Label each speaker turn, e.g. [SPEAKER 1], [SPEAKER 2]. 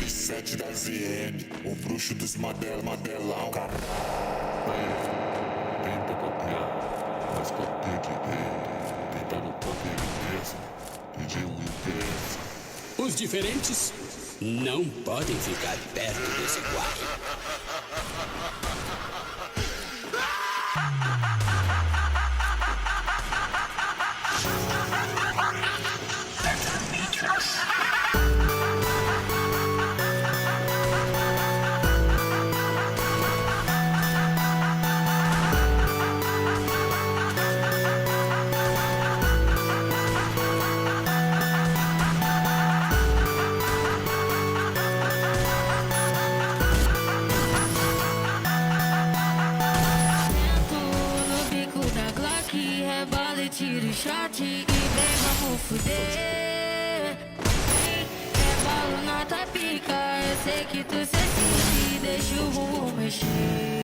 [SPEAKER 1] 7 da ZN, o bruxo dos madelão, cara. Tenta copiar, mas copia de quem tá no poder mesmo, DJ Wilkes.
[SPEAKER 2] Os diferentes não podem ficar perto dos iguais.
[SPEAKER 3] Rebola e tira o shot e vem, vamos fuder. Rebolo na tua pica, eu sei que tu se sente, deixa o bumbum mexer.